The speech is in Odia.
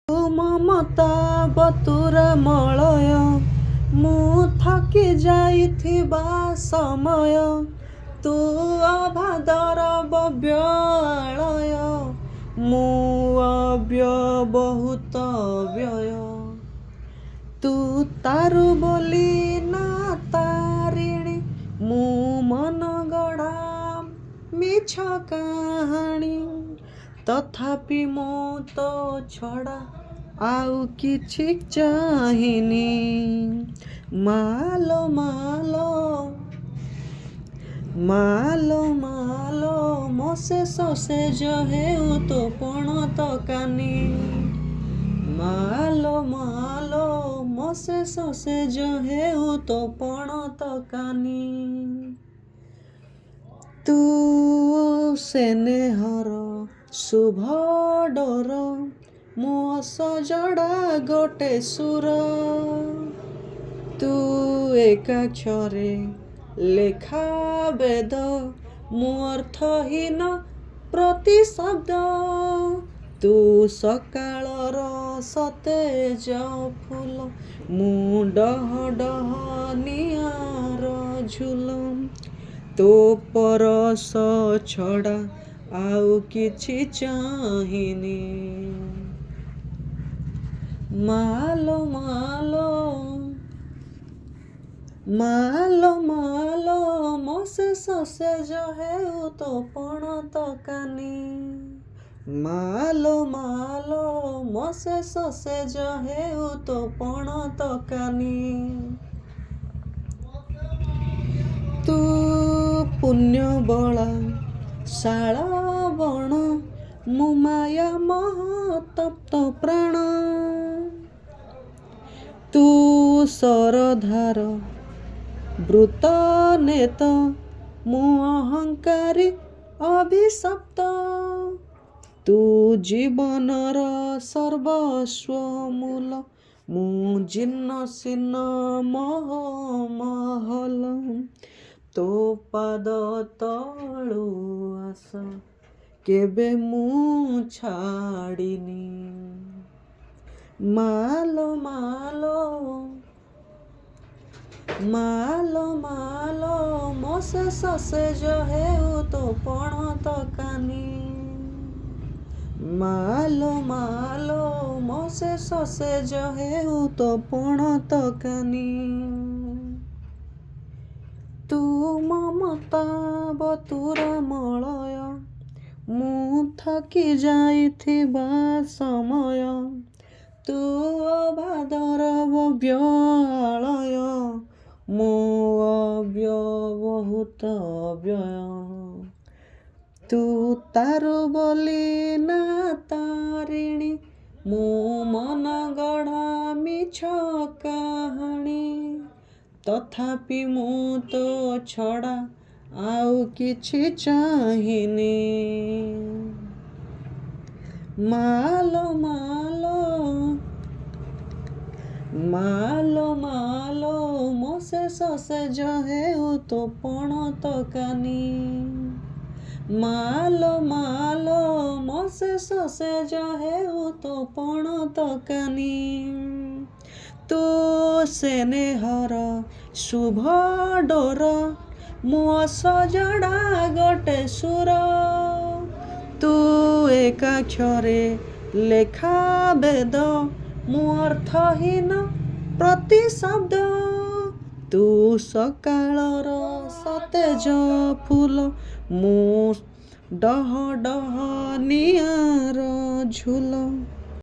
ମମତା ବତୁରା ମଳୟ ମୁଁ ଥକି ଯାଇଥିବା ସମୟ ତୁ ଅଭାଦର ବ୍ୟଳୟ ମୁଁ ବହୁତ ବ୍ୟୟ ତୁ ତାରୁ ବୋଲି ନା ତାରିଣୀ ମୁଁ ମନ ଗଢ଼ା ମିଛ କାହାଣୀ ତଥାପି ମୁଁ ତ ଛଡ଼ା ଆଉ କିଛି ଚାହିଁନି ମାଲୋ ମାଲୋ ମାଲୋ ମାଲୋ ମୋ ଶେଷ ସେଜ ହେଉ ତୋ ପଣ ତକାନି ମାଲୋ ମାଲୋ ମୋ ଶେଷ ସେଜ ହେଉ ତୋ ପଣ ତକାନି ତୁ ସ୍ନେହର ଶୁଭ ଡୋର ମୁଁ ସଜଡ଼ା ଗୋଟେ ସୁର ତୁ ଏକାକ୍ଷରେ ଲେଖା ବେଦ ମୁଁ ଅର୍ଥହୀନ ପ୍ରତିଶବ୍ଦ ତୁ ସକାଳର ସତେଜ ଫୁଲ ମୁଁ ଡହ ଡହ ନିଆଁର ଝୁଲ ତୋ ପରଶ ଛଡ଼ା ଆଉ କିଛି ଚାହିଁନି ମାଲୋ ମାଲୋ ମାଲୋ ମାଲୋ ମୋ ଶେଷ ସେଜ ହେଉ ତୋ ପଣ ତକାନି ମାଲୋ ମାଲୋ ମୋ ଶେଷ ସେଜ ହେଉ ତୋ ପଣ ତକାନି ତୁ ପୁଣ୍ୟବଳା ଶାଳ ବଣ ମୁଁ ମାୟା ମହତପ୍ତ ପ୍ରାଣ ତୁ ସରଧାର ବୃତ ନେତ ମୁଁ ଅହଙ୍କାରୀ ଅଭିଶପ୍ତ ତୁ ଜୀବନର ସର୍ବସ୍ୱ ମୂଲ ମୁଁ ଜୀର୍ଣ୍ଣ ଶୀର୍ଣ୍ଣ ମହଲ ତୋ ପାଦ ତଳୁ ଆସ କେବେ ମୁଁ ଛାଡ଼ିନି ମାଲୋ ମାଲୋ ମାଲୋ ମାଲୋ ମୋ ଶେଷ ସେଜ ହେଉ ତୋ ପଣ ତକାନି ମାଲୋ ମାଲୋ ମୋ ଶେଷ ସେଜ ହେଉ ତୋ ପଣ ତକାନି ତୁ ମମତା ବତୁରା ମଳୟ ମୁଁ ଥକି ଯାଇଥିବା ସମୟ ତୁ ଅଭାଦର ବ୍ୟଳୟ ମୁଁ ବହୁତ ବ୍ୟୟ ତୁ ତାରୁ ବୋଲି ନା ତାରିଣୀ ମୁଁ ମନ ଗଢ଼ା ମିଛ କାହାଣୀ ତଥାପି ମୁଁ ତ ଛଡ଼ା ଆଉ କିଛି ଚାହିଁନି ମାଲୋ ମାଲୋ ମାଲୋ ମାଲୋ ମୋ ଶେଷ ସେଜ ହେଉ ତୋ ପଣ ତକାନି ମାଲୋ ମାଲୋ ମୋ ଶେଷ ସେଜ ହେଉ ତୋ ପଣ ତକାନି ତୁ ସ୍ନେହର ଶୁଭ ଡୋର ମୁଁ ସଜଡ଼ା ଗୋଟେ ସୁର ତୁ ଏକାକ୍ଷରେ ଲେଖା ବେଦ ମୁଁ ଅର୍ଥହୀନ ପ୍ରତିଶବ୍ଦ ତୁ ସକାଳର ସତେଜ ଫୁଲ ମୁଁ ଡହ ଡହ ନିଆଁର ଝୁଲ